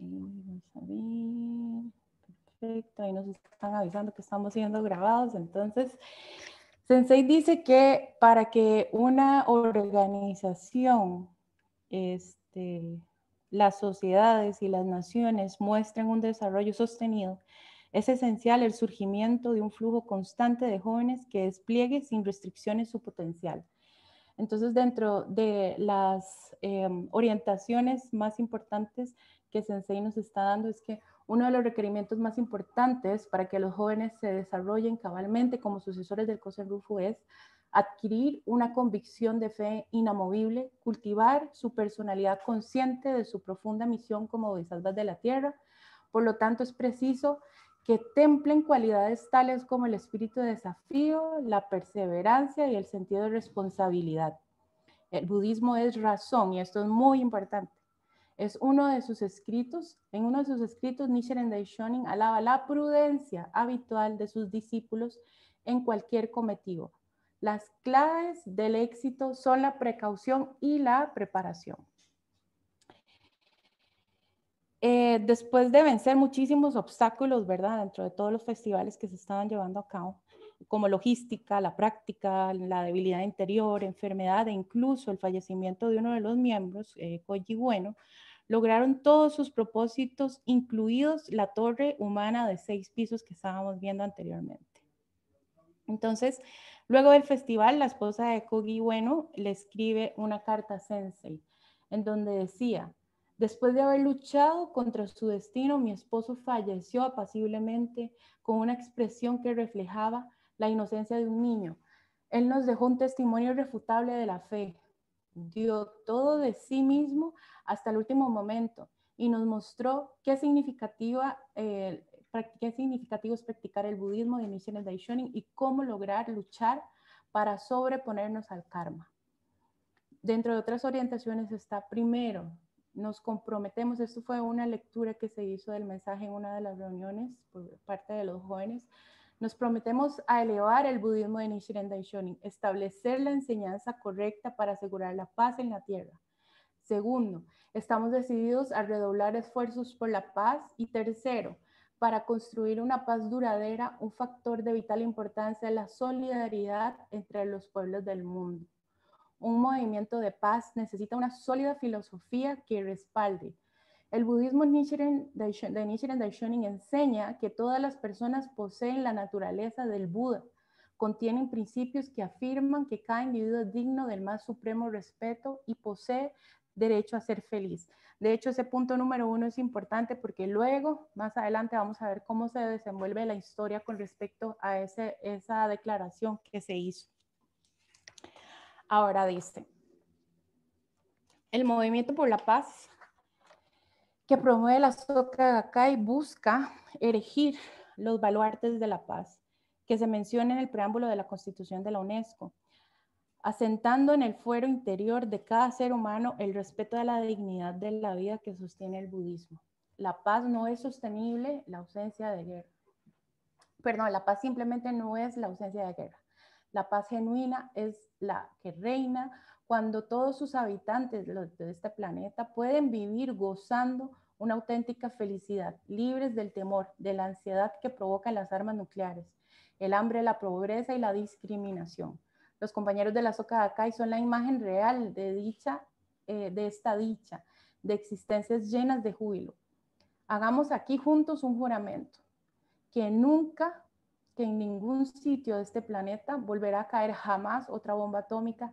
vamos a ver. Perfecto, ahí nos están avisando que estamos siendo grabados. Entonces, Sensei dice que para que una organización, las sociedades y las naciones muestren un desarrollo sostenido, es esencial el surgimiento de un flujo constante de jóvenes que despliegue sin restricciones su potencial. Entonces, dentro de las orientaciones más importantes que Sensei nos está dando es que uno de los requerimientos más importantes para que los jóvenes se desarrollen cabalmente como sucesores del Kosen Rufu es adquirir una convicción de fe inamovible, cultivar su personalidad consciente de su profunda misión como bodhisattvas de la tierra. Por lo tanto, es preciso que templen cualidades tales como el espíritu de desafío, la perseverancia y el sentido de responsabilidad. El budismo es razón, y esto es muy importante. Es uno de sus escritos, en uno de sus escritos, Nichiren Daishonin alaba la prudencia habitual de sus discípulos en cualquier cometido. Las claves del éxito son la precaución y la preparación. Después de vencer muchísimos obstáculos, ¿verdad? Dentro de todos los festivales que se estaban llevando a cabo, como logística, la práctica, la debilidad interior, enfermedad e incluso el fallecimiento de uno de los miembros, Koji Ueno, lograron todos sus propósitos, incluidos la torre humana de 6 pisos que estábamos viendo anteriormente. Entonces, luego del festival, la esposa de Koji Ueno le escribe una carta a Sensei, en donde decía: después de haber luchado contra su destino, mi esposo falleció apaciblemente con una expresión que reflejaba la inocencia de un niño. Él nos dejó un testimonio irrefutable de la fe. Dio todo de sí mismo hasta el último momento y nos mostró qué significativo es practicar el budismo de Nichiren Daishonin y cómo lograr luchar para sobreponernos al karma. Dentro de otras orientaciones está, primero, nos comprometemos, esto fue una lectura que se hizo del mensaje en una de las reuniones por parte de los jóvenes, nos prometemos a elevar el budismo de Nichiren Daishonin, establecer la enseñanza correcta para asegurar la paz en la tierra. Segundo, estamos decididos a redoblar esfuerzos por la paz. Y tercero, para construir una paz duradera, un factor de vital importancia es la solidaridad entre los pueblos del mundo. Un movimiento de paz necesita una sólida filosofía que respalde. El budismo de Nichiren Daishonin enseña que todas las personas poseen la naturaleza del Buda. Contienen principios que afirman que cada individuo es digno del más supremo respeto y posee derecho a ser feliz. De hecho, ese punto número 1 es importante porque luego, más adelante, vamos a ver cómo se desenvuelve la historia con respecto a esa declaración que se hizo. Ahora dice, el movimiento por la paz que promueve la Soka Gakkai busca erigir los baluartes de la paz que se menciona en el preámbulo de la Constitución de la UNESCO, asentando en el fuero interior de cada ser humano el respeto a la dignidad de la vida que sostiene el budismo. La paz no es sostenible, la ausencia de guerra. Perdón, la paz simplemente no es la ausencia de guerra. La paz genuina es la que reina cuando todos sus habitantes de este planeta pueden vivir gozando una auténtica felicidad, libres del temor, de la ansiedad que provocan las armas nucleares, el hambre, la pobreza y la discriminación. Los compañeros de la Soka Gakkai son la imagen real de esta dicha, de existencias llenas de júbilo. Hagamos aquí juntos un juramento, que nunca, que en ningún sitio de este planeta volverá a caer jamás otra bomba atómica,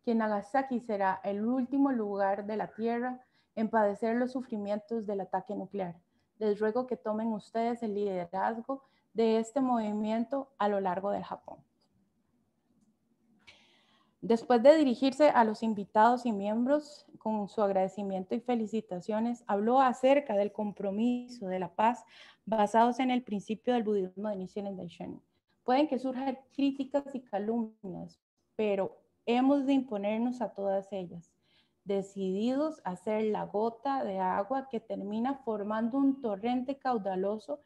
que Nagasaki será el último lugar de la Tierra en padecer los sufrimientos del ataque nuclear. Les ruego que tomen ustedes el liderazgo de este movimiento a lo largo del Japón. Después de dirigirse a los invitados y miembros con su agradecimiento y felicitaciones, habló acerca del compromiso de la paz basados en el principio del budismo de Nichiren Daishonin. Pueden que surjan críticas y calumnias, pero hemos de imponernos a todas ellas, decididos a ser la gota de agua que termina formando un torrente caudaloso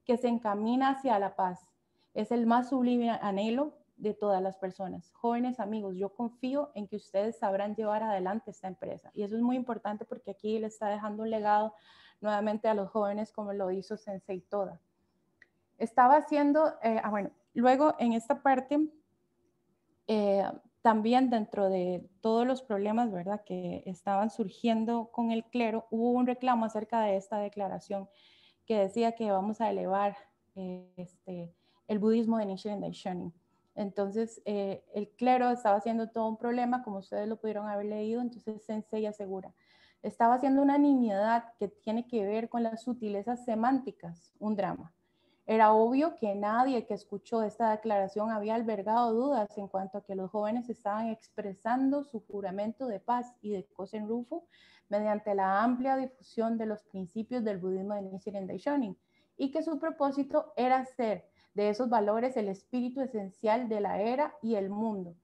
que se encamina hacia la paz. Es el más sublime anhelo de todas las personas. Jóvenes amigos, yo confío en que ustedes sabrán llevar adelante esta empresa. Y eso es muy importante porque aquí le está dejando un legado nuevamente a los jóvenes como lo hizo Sensei Toda. Estaba haciendo, bueno, luego en esta parte, también dentro de todos los problemas, ¿verdad?, que estaban surgiendo con el clero, hubo un reclamo acerca de esta declaración que decía que vamos a elevar el budismo de Nichiren Daishonin. Entonces, el clero estaba haciendo todo un problema, como ustedes lo pudieron haber leído. Entonces Sensei asegura, estaba haciendo una nimiedad que tiene que ver con las sutilezas semánticas, un drama. Era obvio que nadie que escuchó esta declaración había albergado dudas en cuanto a que los jóvenes estaban expresando su juramento de paz y de Kosen Rufu mediante la amplia difusión de los principios del budismo de Nichiren Daishonin, y que su propósito era hacer de esos valores el espíritu esencial de la era y el mundo.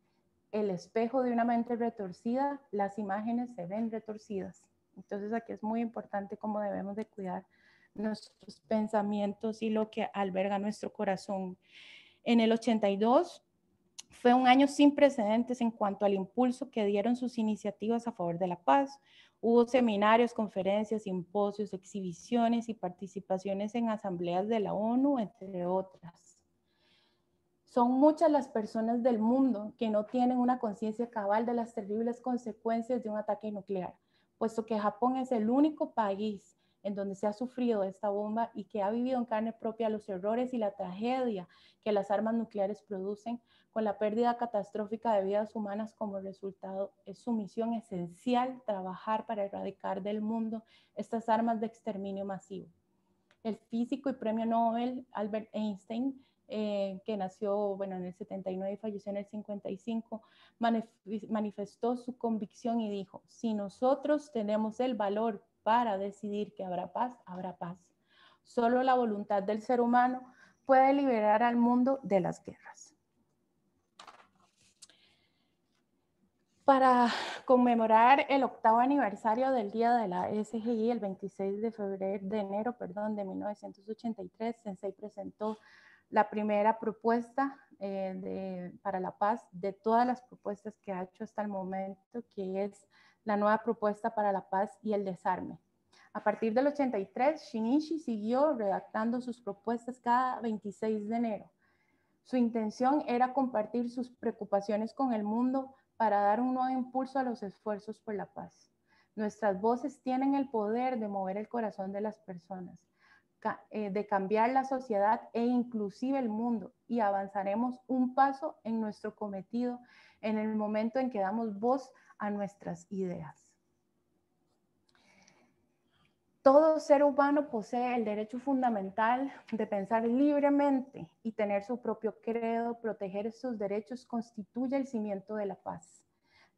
El espejo de una mente retorcida, las imágenes se ven retorcidas. Entonces aquí es muy importante cómo debemos de cuidar nuestros pensamientos y lo que alberga nuestro corazón. En el 82 fue un año sin precedentes en cuanto al impulso que dieron sus iniciativas a favor de la paz. Hubo seminarios, conferencias, simposios, exhibiciones y participaciones en asambleas de la ONU, entre otras. Son muchas las personas del mundo que no tienen una conciencia cabal de las terribles consecuencias de un ataque nuclear, puesto que Japón es el único país en donde se ha sufrido esta bomba y que ha vivido en carne propia los errores y la tragedia que las armas nucleares producen, con la pérdida catastrófica de vidas humanas como resultado. Es su misión esencial trabajar para erradicar del mundo estas armas de exterminio masivo. El físico y premio Nobel Albert Einstein, que nació, bueno, en el 79 y falleció en el 55, manifestó su convicción y dijo, si nosotros tenemos el valor para decidir que habrá paz, habrá paz. Solo la voluntad del ser humano puede liberar al mundo de las guerras. Para conmemorar el 8º aniversario del Día de la SGI, el 26 de enero de 1983, Sensei presentó la primera propuesta para la paz de todas las propuestas que ha hecho hasta el momento, que es la nueva propuesta para la paz y el desarme. A partir del 83, Shinichi siguió redactando sus propuestas cada 26 de enero. Su intención era compartir sus preocupaciones con el mundo para dar un nuevo impulso a los esfuerzos por la paz. Nuestras voces tienen el poder de mover el corazón de las personas, de cambiar la sociedad e inclusive el mundo, y avanzaremos un paso en nuestro cometido en el momento en que damos voz a nuestras ideas. Todo ser humano posee el derecho fundamental de pensar libremente y tener su propio credo. Proteger sus derechos constituye el cimiento de la paz.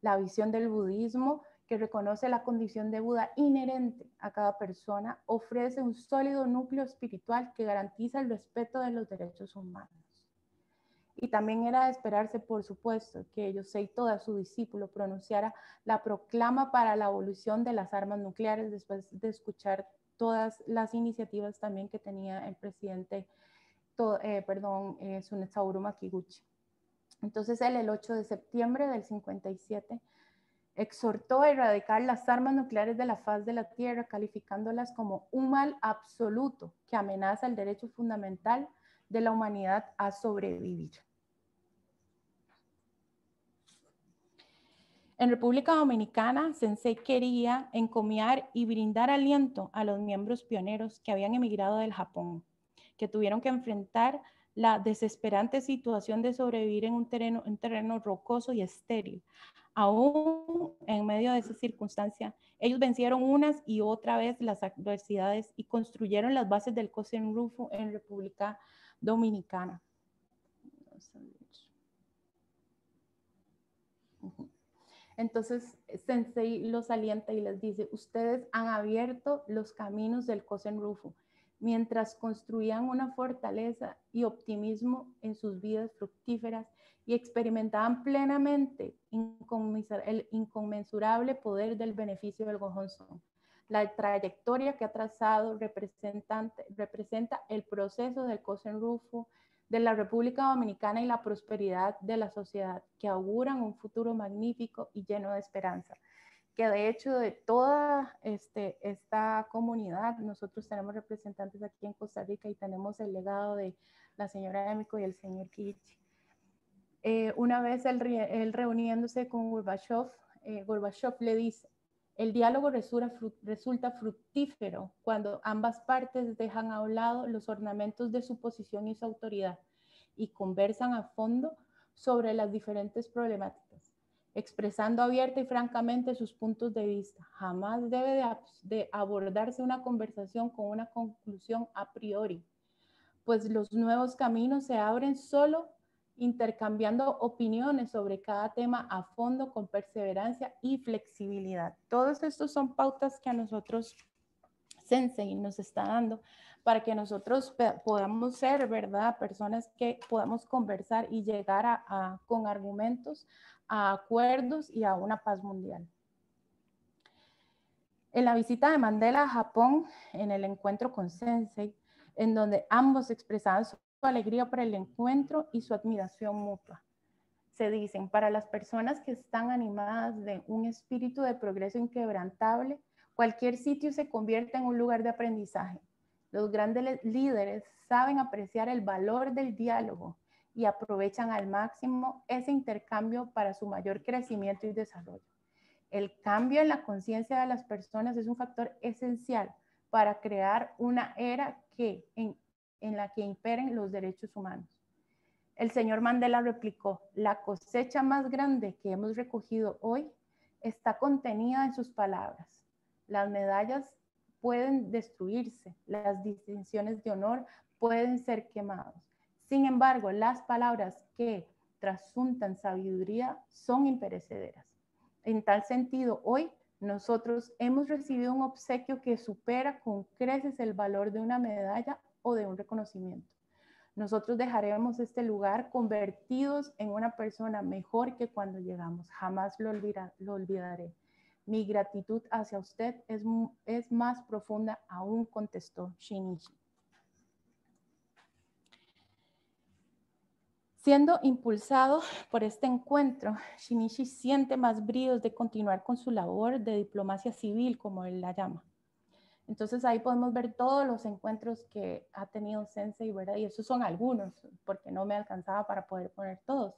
La visión del budismo, que reconoce la condición de Buda inherente a cada persona, ofrece un sólido núcleo espiritual que garantiza el respeto de los derechos humanos. Y también era de esperarse, por supuesto, que Yosei Toda, su discípulo, pronunciara la proclama para la abolición de las armas nucleares después de escuchar todas las iniciativas también que tenía el presidente Tsunetsauru Makiguchi. Entonces él, el 8 de septiembre del 57, exhortó a erradicar las armas nucleares de la faz de la Tierra, calificándolas como un mal absoluto que amenaza el derecho fundamental de la humanidad a sobrevivir. En República Dominicana, Sensei quería encomiar y brindar aliento a los miembros pioneros que habían emigrado del Japón, que tuvieron que enfrentar la desesperante situación de sobrevivir en un terreno rocoso y estéril. Aún en medio de esa circunstancia, ellos vencieron unas y otra vez las adversidades y construyeron las bases del Kosen Rufu en República Dominicana. Entonces, Sensei los alienta y les dice, ustedes han abierto los caminos del Kosen Rufu, mientras construían una fortaleza y optimismo en sus vidas fructíferas y experimentaban plenamente el inconmensurable poder del beneficio del Gohon Son. La trayectoria que ha trazado representa el proceso del Kosen Rufu, de la República Dominicana y la prosperidad de la sociedad, que auguran un futuro magnífico y lleno de esperanza. Que de hecho de toda toda esta comunidad. Nosotros tenemos representantes aquí en Costa Rica y tenemos el legado de la señora Emiko y el señor Kiichi. Una vez él reuniéndose con Gorbachev, Gorbachev le dice, el diálogo resulta fructífero cuando ambas partes dejan a un lado los ornamentos de su posición y su autoridad y conversan a fondo sobre las diferentes problemáticas, expresando abierta y francamente sus puntos de vista. Jamás debe de abordarse una conversación con una conclusión a priori, pues los nuevos caminos se abren solo intercambiando opiniones sobre cada tema a fondo con perseverancia y flexibilidad. Todos estos son pautas que a nosotros Sensei nos está dando para que nosotros podamos ser, ¿verdad? Personas que podamos conversar y llegar con argumentos a acuerdos y a una paz mundial. En la visita de Mandela a Japón, en el encuentro con Sensei, en donde ambos expresaban su alegría por el encuentro y su admiración mutua. Se dicen, para las personas que están animadas de un espíritu de progreso inquebrantable, cualquier sitio se convierte en un lugar de aprendizaje. Los grandes líderes saben apreciar el valor del diálogo y aprovechan al máximo ese intercambio para su mayor crecimiento y desarrollo. El cambio en la conciencia de las personas es un factor esencial para crear una era en la que imperen los derechos humanos. El señor Mandela replicó, la cosecha más grande que hemos recogido hoy está contenida en sus palabras. Las medallas pueden destruirse, las distinciones de honor pueden ser quemadas. Sin embargo, las palabras que trasuntan sabiduría son imperecederas. En tal sentido, hoy nosotros hemos recibido un obsequio que supera con creces el valor de una medalla o de un reconocimiento. Nosotros dejaremos este lugar convertidos en una persona mejor que cuando llegamos. Jamás lo olvidaré. Mi gratitud hacia usted es más profunda aún, contestó Shinichi. Siendo impulsado por este encuentro, Shinichi siente más bríos de continuar con su labor de diplomacia civil, como él la llama. Entonces ahí podemos ver todos los encuentros que ha tenido Sensei, ¿verdad? Y esos son algunos, porque no me alcanzaba para poder poner todos.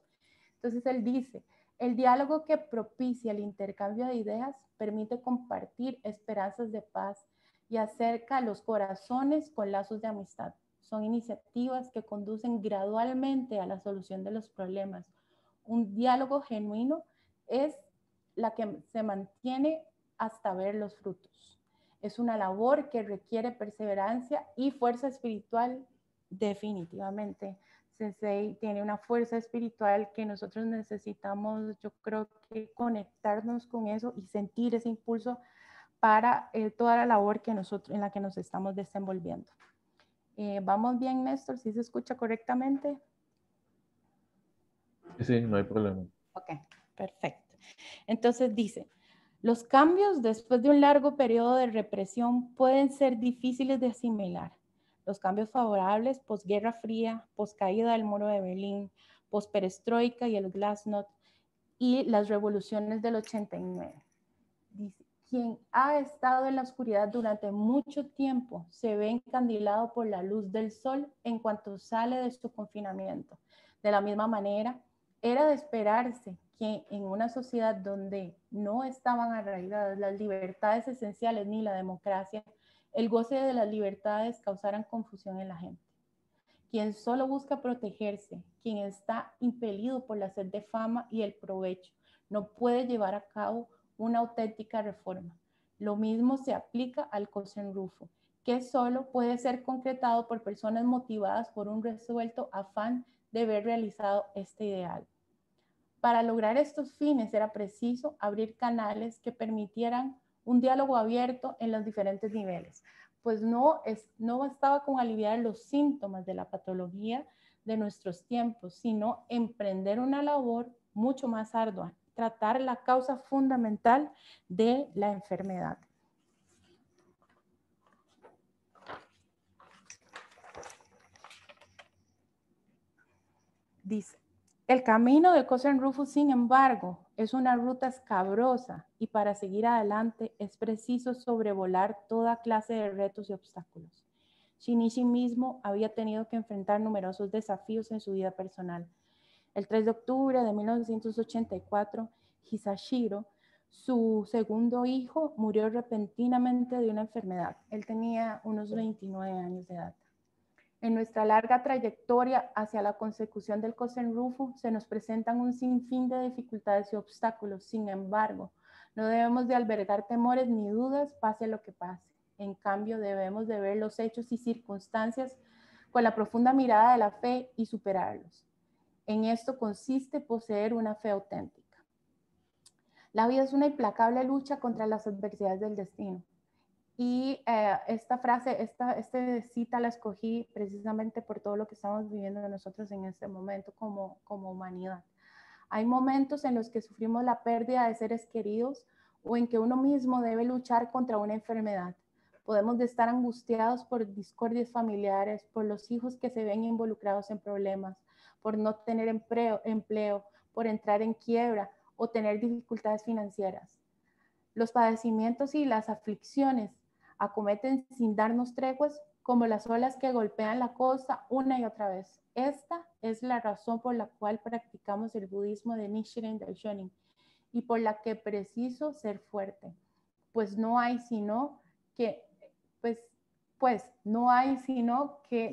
Entonces él dice, el diálogo que propicia el intercambio de ideas permite compartir esperanzas de paz y acerca los corazones con lazos de amistad. Son iniciativas que conducen gradualmente a la solución de los problemas. Un diálogo genuino es la que se mantiene hasta ver los frutos. Es una labor que requiere perseverancia y fuerza espiritual, definitivamente. Sensei tiene una fuerza espiritual que nosotros necesitamos, yo creo que conectarnos con eso y sentir ese impulso para toda la labor que en la que nos estamos desenvolviendo. ¿Vamos bien, Néstor? ¿Sí se escucha correctamente? Sí, no hay problema. Ok, perfecto. Entonces dice, los cambios después de un largo periodo de represión pueden ser difíciles de asimilar. Los cambios favorables posguerra fría, poscaída del muro de Berlín, posperestroika y el glasnost y las revoluciones del 89. Dice, quien ha estado en la oscuridad durante mucho tiempo se ve encandilado por la luz del sol en cuanto sale de su confinamiento. De la misma manera, era de esperarse que en una sociedad donde no estaban arraigadas las libertades esenciales ni la democracia, el goce de las libertades causaran confusión en la gente. Quien solo busca protegerse, quien está impelido por la sed de fama y el provecho, no puede llevar a cabo una auténtica reforma. Lo mismo se aplica al Cosenrufo, que solo puede ser concretado por personas motivadas por un resuelto afán de ver realizado este ideal. Para lograr estos fines era preciso abrir canales que permitieran un diálogo abierto en los diferentes niveles, pues no bastaba con aliviar los síntomas de la patología de nuestros tiempos, sino emprender una labor mucho más ardua, tratar la causa fundamental de la enfermedad. Dice, El camino de Kosen Rufu, sin embargo, es una ruta escabrosa y para seguir adelante es preciso sobrevolar toda clase de retos y obstáculos. Shinichi mismo había tenido que enfrentar numerosos desafíos en su vida personal. El 3 de octubre de 1984, Hisashiro, su segundo hijo, murió repentinamente de una enfermedad. Él tenía unos 29 años de edad. En nuestra larga trayectoria hacia la consecución del Kosen Rufu se nos presentan un sinfín de dificultades y obstáculos. Sin embargo, no debemos de albergar temores ni dudas, pase lo que pase. En cambio, debemos de ver los hechos y circunstancias con la profunda mirada de la fe y superarlos. En esto consiste poseer una fe auténtica. La vida es una implacable lucha contra las adversidades del destino. Y esta frase, esta cita la escogí precisamente por todo lo que estamos viviendo nosotros en este momento como humanidad. Hay momentos en los que sufrimos la pérdida de seres queridos o en que uno mismo debe luchar contra una enfermedad. Podemos estar angustiados por discordias familiares, por los hijos que se ven involucrados en problemas, por no tener empleo, por entrar en quiebra o tener dificultades financieras. Los padecimientos y las aflicciones acometen sin darnos treguas como las olas que golpean la costa una y otra vez. Esta es la razón por la cual practicamos el budismo de Nichiren Daishonin y por la que preciso ser fuerte, pues no hay sino que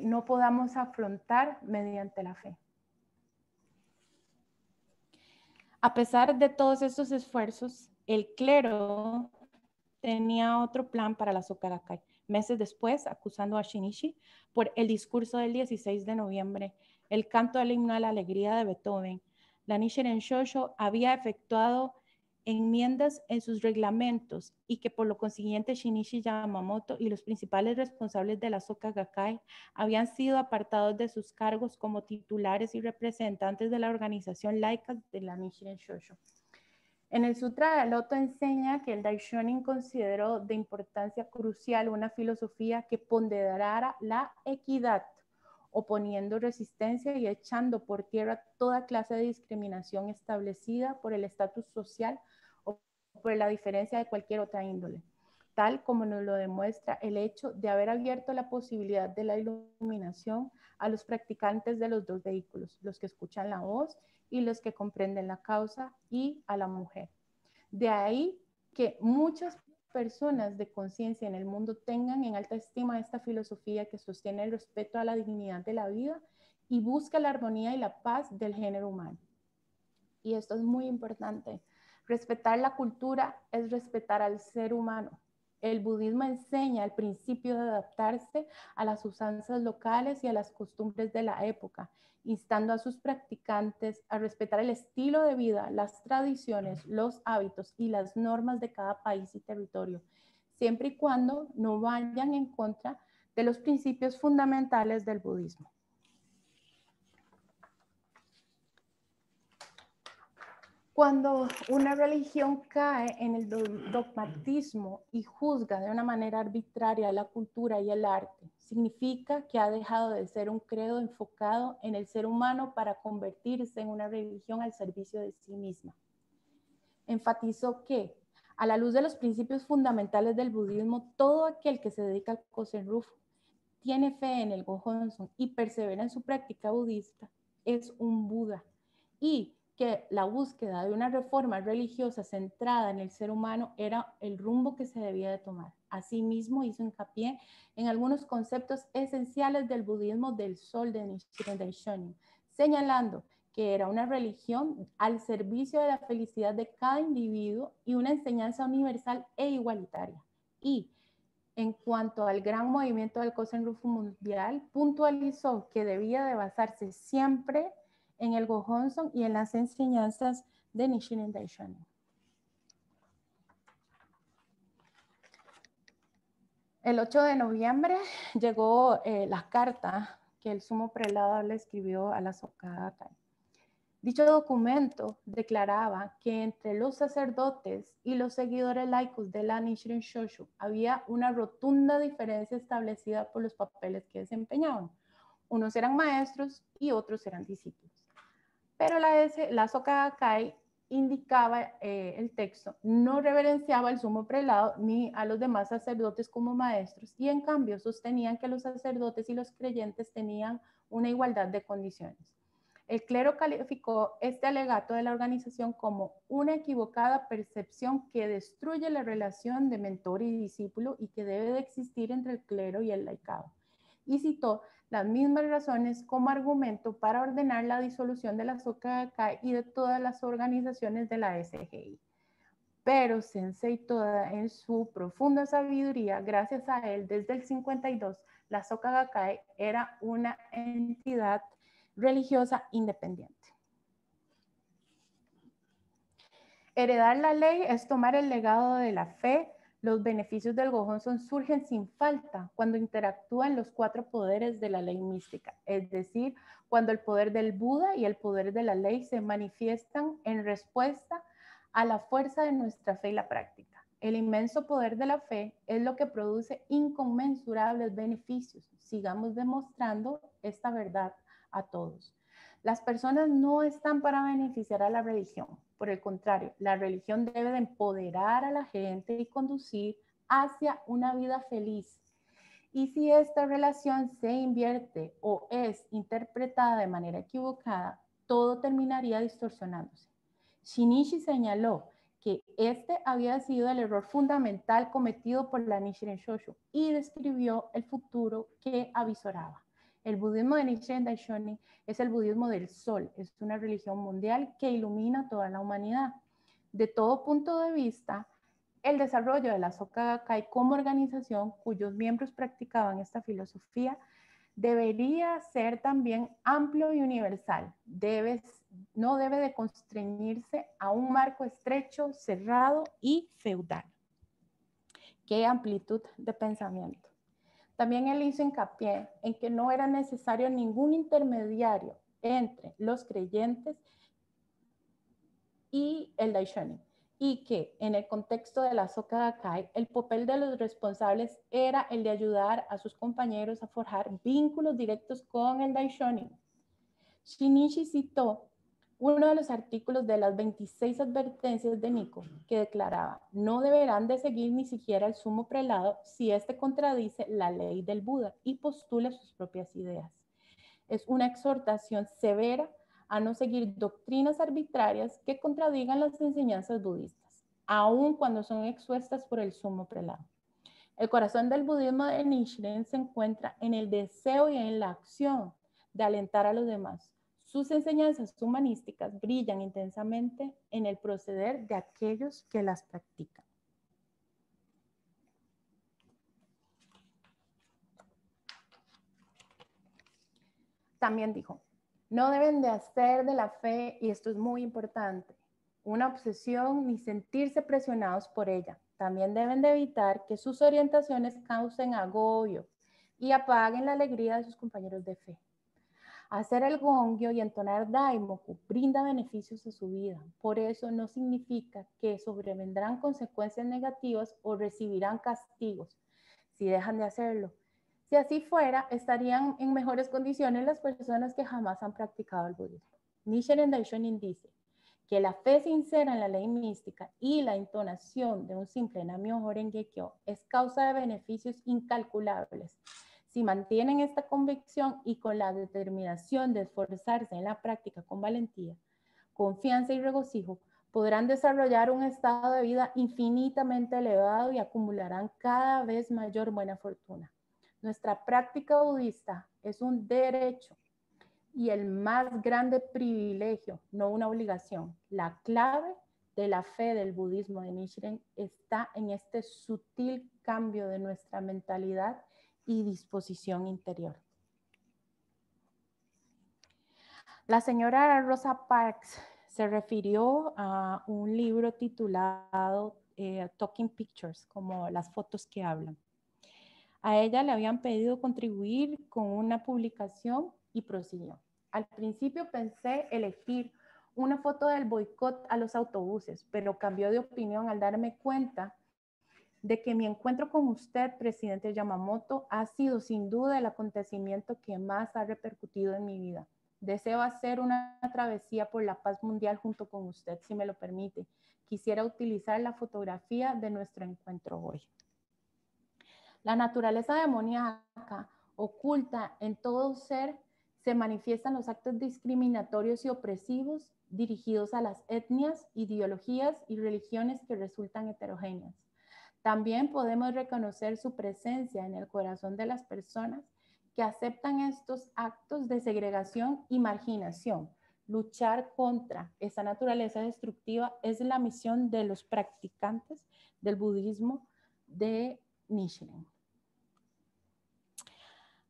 no podamos afrontar mediante la fe. A pesar de todos estos esfuerzos, el clero tenía otro plan para la Soka Gakkai. Meses después, acusando a Shinichi por el discurso del 16 de noviembre, el canto del himno a la alegría de Beethoven, la Nichiren Shosho había efectuado enmiendas en sus reglamentos y que por lo consiguiente Shinichi Yamamoto y los principales responsables de la Soka Gakkai habían sido apartados de sus cargos como titulares y representantes de la organización laica de la Nichiren Shosho. En el Sutra del Loto enseña que el Daishonin consideró de importancia crucial una filosofía que ponderara la equidad, oponiendo resistencia y echando por tierra toda clase de discriminación establecida por el estatus social o por la diferencia de cualquier otra índole, tal como nos lo demuestra el hecho de haber abierto la posibilidad de la iluminación a los practicantes de los dos vehículos, los que escuchan la voz y los que comprenden la causa, y a la mujer. De ahí que muchas personas de conciencia en el mundo tengan en alta estima esta filosofía que sostiene el respeto a la dignidad de la vida y busca la armonía y la paz del género humano. Y esto es muy importante. Respetar la cultura es respetar al ser humano. El budismo enseña el principio de adaptarse a las usanzas locales y a las costumbres de la época, instando a sus practicantes a respetar el estilo de vida, las tradiciones, los hábitos y las normas de cada país y territorio, siempre y cuando no vayan en contra de los principios fundamentales del budismo. Cuando una religión cae en el dogmatismo y juzga de una manera arbitraria la cultura y el arte, significa que ha dejado de ser un credo enfocado en el ser humano para convertirse en una religión al servicio de sí misma. Enfatizó que, a la luz de los principios fundamentales del budismo, todo aquel que se dedica al Kosen Rufu, tiene fe en el Gohonzon y persevera en su práctica budista, es un Buda. Y que la búsqueda de una reforma religiosa centrada en el ser humano era el rumbo que se debía de tomar. Asimismo, hizo hincapié en algunos conceptos esenciales del budismo del sol de Nichiren Daishonin, señalando que era una religión al servicio de la felicidad de cada individuo y una enseñanza universal e igualitaria. Y en cuanto al gran movimiento del Kosen Rufu mundial, puntualizó que debía de basarse siempre en el Gohonzon y en las enseñanzas de Nichiren Daishonin. El 8 de noviembre llegó la carta que el sumo prelado le escribió a la Soka Gakkai. Dicho documento declaraba que entre los sacerdotes y los seguidores laicos de la Nichiren Shoshu había una rotunda diferencia establecida por los papeles que desempeñaban. Unos eran maestros y otros eran discípulos. Pero la Soka Gakkai indicaba el texto, no reverenciaba al sumo prelado ni a los demás sacerdotes como maestros, y en cambio sostenían que los sacerdotes y los creyentes tenían una igualdad de condiciones. El clero calificó este alegato de la organización como una equivocada percepción que destruye la relación de mentor y discípulo y que debe de existir entre el clero y el laicado. Y citó las mismas razones como argumento para ordenar la disolución de la Soka Gakkai y de todas las organizaciones de la SGI. Pero Sensei Toda, en su profunda sabiduría, gracias a él, desde el 52, la Soka Gakkai era una entidad religiosa independiente. Heredar la ley es tomar el legado de la fe. Los beneficios del Gohonzon surgen sin falta cuando interactúan los 4 poderes de la ley mística, es decir, cuando el poder del Buda y el poder de la ley se manifiestan en respuesta a la fuerza de nuestra fe y la práctica. El inmenso poder de la fe es lo que produce inconmensurables beneficios. Sigamos demostrando esta verdad a todos. Las personas no están para beneficiar a la religión. Por el contrario, la religión debe de empoderar a la gente y conducir hacia una vida feliz. Y si esta relación se invierte o es interpretada de manera equivocada, todo terminaría distorsionándose. Shinichi señaló que este había sido el error fundamental cometido por la Nichiren Shoshu y describió el futuro que avisoraba. El budismo de Nichiren Daishonin es el budismo del sol, es una religión mundial que ilumina toda la humanidad. De todo punto de vista, el desarrollo de la Soka Gakkai como organización cuyos miembros practicaban esta filosofía debería ser también amplio y universal. No debe de constreñirse a un marco estrecho, cerrado y feudal. Qué amplitud de pensamiento. También él hizo hincapié en que no era necesario ningún intermediario entre los creyentes y el Daishonin, y que en el contexto de la Soka Gakkai, el papel de los responsables era el de ayudar a sus compañeros a forjar vínculos directos con el Daishonin. Shinichi citó uno de los artículos de las 26 advertencias de Nikko que declaraba: no deberán de seguir ni siquiera el sumo prelado si éste contradice la ley del Buda y postula sus propias ideas. Es una exhortación severa a no seguir doctrinas arbitrarias que contradigan las enseñanzas budistas, aun cuando son expuestas por el sumo prelado. El corazón del budismo de Nichiren se encuentra en el deseo y en la acción de alentar a los demás. Sus enseñanzas humanísticas brillan intensamente en el proceder de aquellos que las practican. También dijo, no deben de hacer de la fe, y esto es muy importante, una obsesión ni sentirse presionados por ella. También deben de evitar que sus orientaciones causen agobio y apaguen la alegría de sus compañeros de fe. Hacer el gongyo y entonar daimoku brinda beneficios a su vida. Por eso no significa que sobrevendrán consecuencias negativas o recibirán castigos si dejan de hacerlo. Si así fuera, estarían en mejores condiciones las personas que jamás han practicado el budismo. Nichiren Daishonin dice que la fe sincera en la ley mística y la entonación de un simple Nam-myoho Renge-kyo es causa de beneficios incalculables. Si mantienen esta convicción y con la determinación de esforzarse en la práctica con valentía, confianza y regocijo, podrán desarrollar un estado de vida infinitamente elevado y acumularán cada vez mayor buena fortuna. Nuestra práctica budista es un derecho y el más grande privilegio, no una obligación. La clave de la fe del budismo de Nichiren está en este sutil cambio de nuestra mentalidad y disposición interior. La señora Rosa Parks se refirió a un libro titulado Talking Pictures, como las fotos que hablan. A ella le habían pedido contribuir con una publicación y prosiguió. Al principio pensé elegir una foto del boicot a los autobuses, pero cambió de opinión al darme cuenta de que mi encuentro con usted, presidente Yamamoto, ha sido sin duda el acontecimiento que más ha repercutido en mi vida. Deseo hacer una travesía por la paz mundial junto con usted, si me lo permite. Quisiera utilizar la fotografía de nuestro encuentro hoy. La naturaleza demoníaca oculta en todo ser se manifiestan los actos discriminatorios y opresivos dirigidos a las etnias, ideologías y religiones que resultan heterogéneas. También podemos reconocer su presencia en el corazón de las personas que aceptan estos actos de segregación y marginación. Luchar contra esa naturaleza destructiva es la misión de los practicantes del budismo de Nichiren.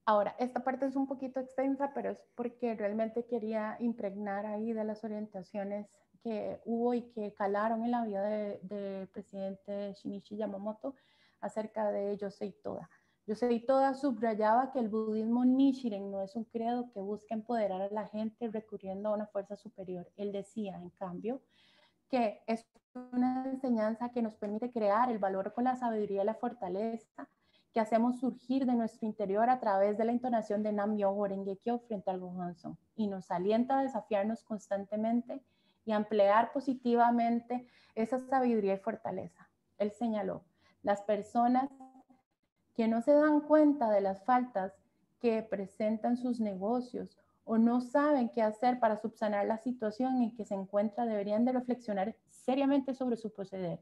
Ahora, esta parte es un poquito extensa, pero es porque realmente quería impregnar ahí de las orientaciones que hubo y que calaron en la vida del presidente Shinichi Yamamoto acerca de Yosei Toda. Yosei Toda subrayaba que el budismo Nichiren no es un credo que busca empoderar a la gente recurriendo a una fuerza superior. Él decía, en cambio, que es una enseñanza que nos permite crear el valor con la sabiduría y la fortaleza que hacemos surgir de nuestro interior a través de la entonación de Nam-myoho Renge-kyo frente al Gohonzon, y nos alienta a desafiarnos constantemente y a emplear positivamente esa sabiduría y fortaleza. Él señaló, las personas que no se dan cuenta de las faltas que presentan sus negocios o no saben qué hacer para subsanar la situación en que se encuentra deberían de reflexionar seriamente sobre su proceder.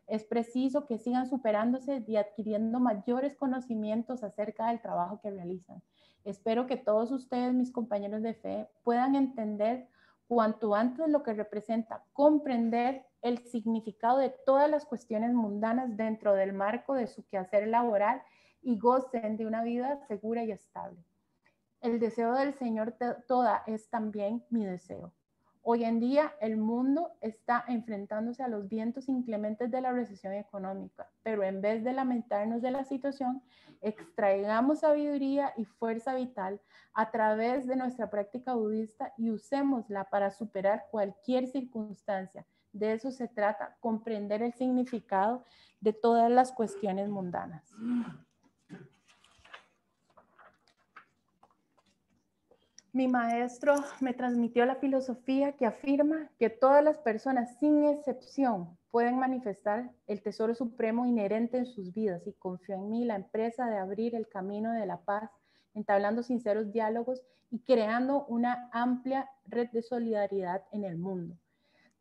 Es preciso que sigan superándose y adquiriendo mayores conocimientos acerca del trabajo que realizan. Espero que todos ustedes, mis compañeros de fe, puedan entender cuanto antes lo que representa comprender el significado de todas las cuestiones mundanas dentro del marco de su quehacer laboral y gocen de una vida segura y estable. El deseo del Señor Toda es también mi deseo. Hoy en día el mundo está enfrentándose a los vientos inclementes de la recesión económica, pero en vez de lamentarnos de la situación, extraigamos sabiduría y fuerza vital a través de nuestra práctica budista y usémosla para superar cualquier circunstancia. De eso se trata, comprender el significado de todas las cuestiones mundanas. Mi maestro me transmitió la filosofía que afirma que todas las personas, sin excepción, pueden manifestar el tesoro supremo inherente en sus vidas, y confió en mí la empresa de abrir el camino de la paz, entablando sinceros diálogos y creando una amplia red de solidaridad en el mundo.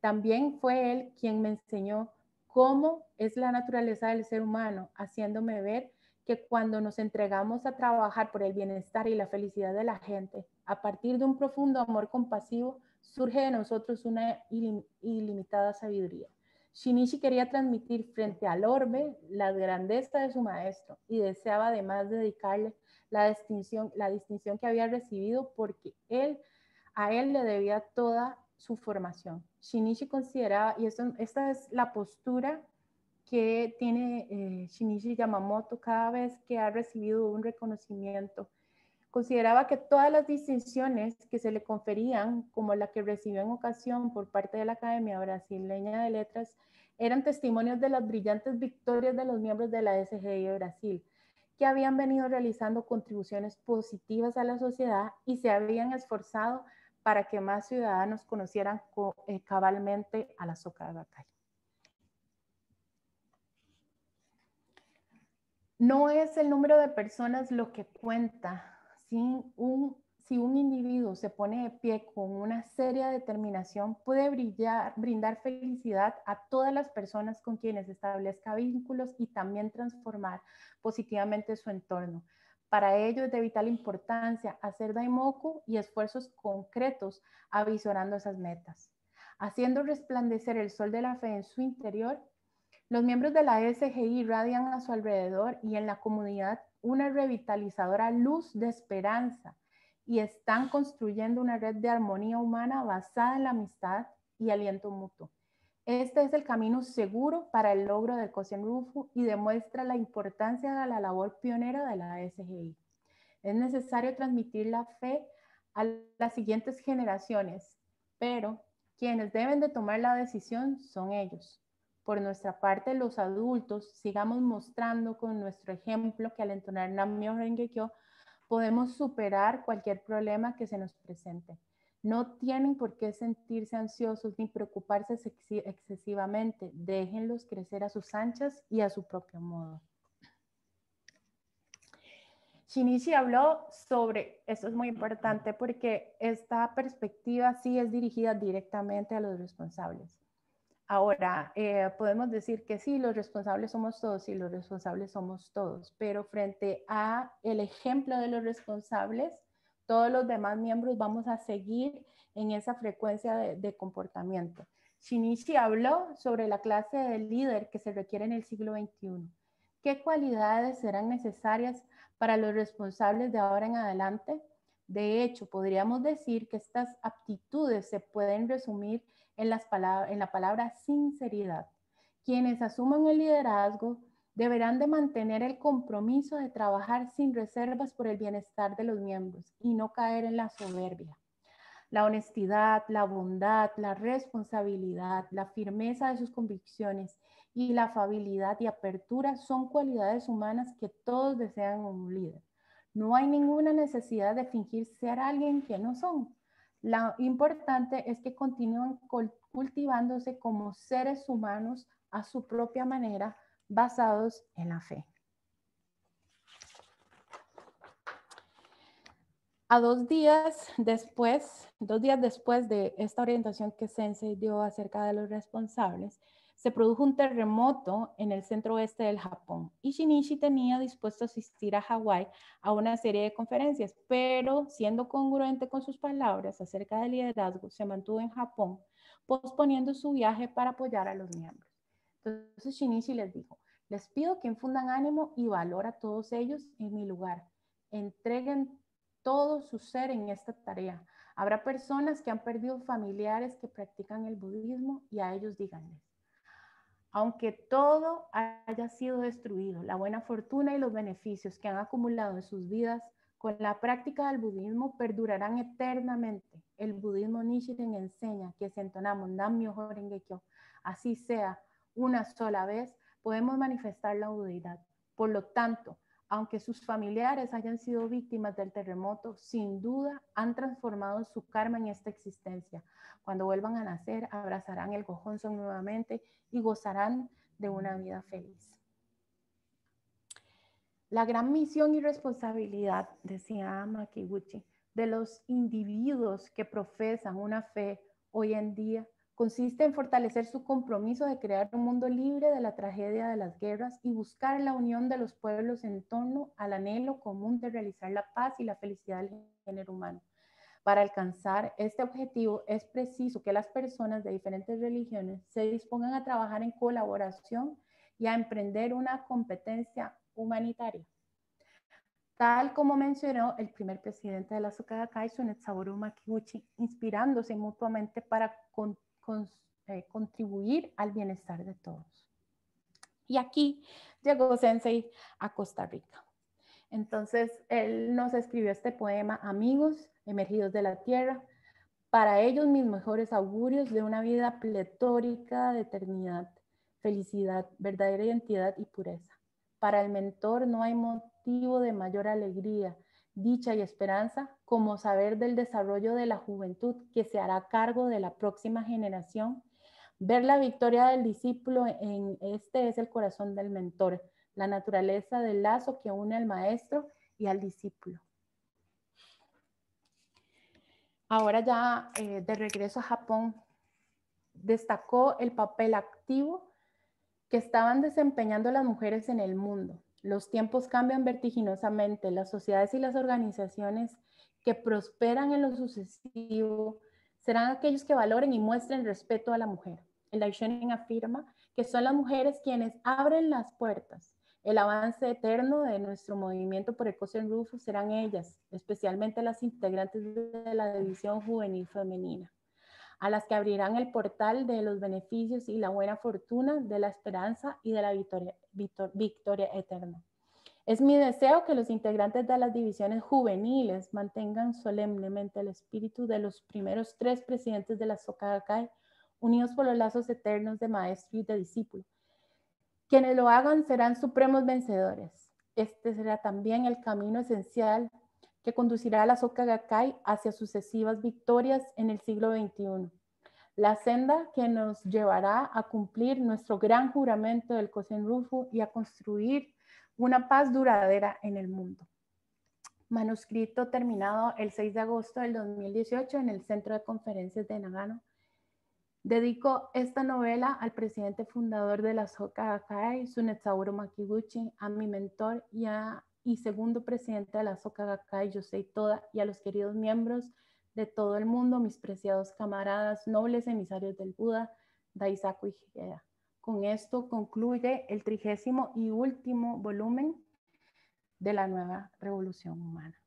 También fue él quien me enseñó cómo es la naturaleza del ser humano, haciéndome ver que cuando nos entregamos a trabajar por el bienestar y la felicidad de la gente, a partir de un profundo amor compasivo, surge de nosotros una ilimitada sabiduría. Shinichi quería transmitir frente al orbe la grandeza de su maestro y deseaba además dedicarle la distinción que había recibido porque a él le debía toda su formación. Shinichi consideraba, y esta es la postura que tiene Shinichi Yamamoto cada vez que ha recibido un reconocimiento. Consideraba que todas las distinciones que se le conferían, como la que recibió en ocasión por parte de la Academia Brasileña de Letras, eran testimonios de las brillantes victorias de los miembros de la SGI de Brasil, que habían venido realizando contribuciones positivas a la sociedad y se habían esforzado para que más ciudadanos conocieran cabalmente a la Soka Gakkai. No es el número de personas lo que cuenta. Si un individuo se pone de pie con una seria determinación, puede brindar felicidad a todas las personas con quienes establezca vínculos y también transformar positivamente su entorno. Para ello es de vital importancia hacer daimoku y esfuerzos concretos avisorando esas metas. Haciendo resplandecer el sol de la fe en su interior, los miembros de la SGI irradian a su alrededor y en la comunidad una revitalizadora luz de esperanza y están construyendo una red de armonía humana basada en la amistad y aliento mutuo. Este es el camino seguro para el logro del Kosen Rufu y demuestra la importancia de la labor pionera de la SGI. Es necesario transmitir la fe a las siguientes generaciones, pero quienes deben de tomar la decisión son ellos. Por nuestra parte, los adultos, sigamos mostrando con nuestro ejemplo que al entonar Nam-myoho Renge-kyo podemos superar cualquier problema que se nos presente. No tienen por qué sentirse ansiosos ni preocuparse excesivamente. Déjenlos crecer a sus anchas y a su propio modo. Shinichi habló sobre, esto es muy importante porque esta perspectiva sí es dirigida directamente a los responsables. Ahora, podemos decir que sí, los responsables somos todos, sí, los responsables somos todos, pero frente a el ejemplo de los responsables, todos los demás miembros vamos a seguir en esa frecuencia de comportamiento. Shinichi habló sobre la clase de líder que se requiere en el siglo XXI. ¿Qué cualidades serán necesarias para los responsables de ahora en adelante? De hecho, podríamos decir que estas aptitudes se pueden resumir en la palabra sinceridad. Quienes asuman el liderazgo deberán de mantener el compromiso de trabajar sin reservas por el bienestar de los miembros y no caer en la soberbia. La honestidad, la bondad, la responsabilidad, la firmeza de sus convicciones y la afabilidad y apertura son cualidades humanas que todos desean en un líder. No hay ninguna necesidad de fingir ser alguien que no son. Lo importante es que continúen cultivándose como seres humanos a su propia manera, basados en la fe. A 2 días después de esta orientación que Sensei dio acerca de los responsables, se produjo un terremoto en el centro oeste del Japón y Shinichi tenía dispuesto a asistir a Hawái a una serie de conferencias, pero siendo congruente con sus palabras acerca del liderazgo, se mantuvo en Japón, posponiendo su viaje para apoyar a los miembros. Entonces Shinichi les dijo, les pido que infundan ánimo y valor a todos ellos en mi lugar. Entreguen todo su ser en esta tarea. Habrá personas que han perdido familiares que practican el budismo y a ellos díganles, aunque todo haya sido destruido, la buena fortuna y los beneficios que han acumulado en sus vidas con la práctica del budismo perdurarán eternamente. El budismo Nichiren enseña que si entonamos Nam-myoho Renge-kyo, así sea una sola vez, podemos manifestar la deidad. Por lo tanto, aunque sus familiares hayan sido víctimas del terremoto, sin duda han transformado su karma en esta existencia. Cuando vuelvan a nacer, abrazarán el Gohonzon nuevamente y gozarán de una vida feliz. La gran misión y responsabilidad, decía Makiguchi, de los individuos que profesan una fe hoy en día consiste en fortalecer su compromiso de crear un mundo libre de la tragedia de las guerras y buscar la unión de los pueblos en torno al anhelo común de realizar la paz y la felicidad del género humano. Para alcanzar este objetivo es preciso que las personas de diferentes religiones se dispongan a trabajar en colaboración y a emprender una competencia humanitaria. Tal como mencionó el primer presidente de la Soka Gakkai, Tsunetsubo Makiguchi, inspirándose mutuamente para contribuir al bienestar de todos. Y aquí llegó Sensei a Costa Rica. Entonces, él nos escribió este poema, Amigos emergidos de la tierra, para ellos mis mejores augurios de una vida pletórica de eternidad, felicidad, verdadera identidad y pureza. Para el mentor no hay motivo de mayor alegría, dicha y esperanza como saber del desarrollo de la juventud que se hará cargo de la próxima generación. Ver la victoria del discípulo en este es el corazón del mentor, la naturaleza del lazo que une al maestro y al discípulo. Ahora ya de regreso a Japón, destacó el papel activo que estaban desempeñando las mujeres en el mundo. Los tiempos cambian vertiginosamente. Las sociedades y las organizaciones que prosperan en lo sucesivo serán aquellos que valoren y muestren respeto a la mujer. El Daishonin afirma que son las mujeres quienes abren las puertas. El avance eterno de nuestro movimiento por Ecosen Rufus serán ellas, especialmente las integrantes de la división juvenil femenina, a las que abrirán el portal de los beneficios y la buena fortuna, de la esperanza y de la victoria eterna. Es mi deseo que los integrantes de las divisiones juveniles mantengan solemnemente el espíritu de los primeros 3 presidentes de la Soka Gakkai, unidos por los lazos eternos de maestro y de discípulo. Quienes lo hagan serán supremos vencedores. Este será también el camino esencial que conducirá a la Soka Gakkai hacia sucesivas victorias en el siglo XXI. La senda que nos llevará a cumplir nuestro gran juramento del Kosen Rufu y a construir una paz duradera en el mundo. Manuscrito terminado el 6 de agosto del 2018 en el Centro de Conferencias de Nagano. Dedico esta novela al presidente fundador de la Soka Gakkai, Tsunetsaburo Makiguchi, a mi mentor y segundo presidente de la Soka Gakkai, Yosei Toda, y a los queridos miembros de todo el mundo, mis preciados camaradas, nobles emisarios del Buda, Daisaku y Higeda. Con esto concluye el 30º y último volumen de la nueva revolución humana.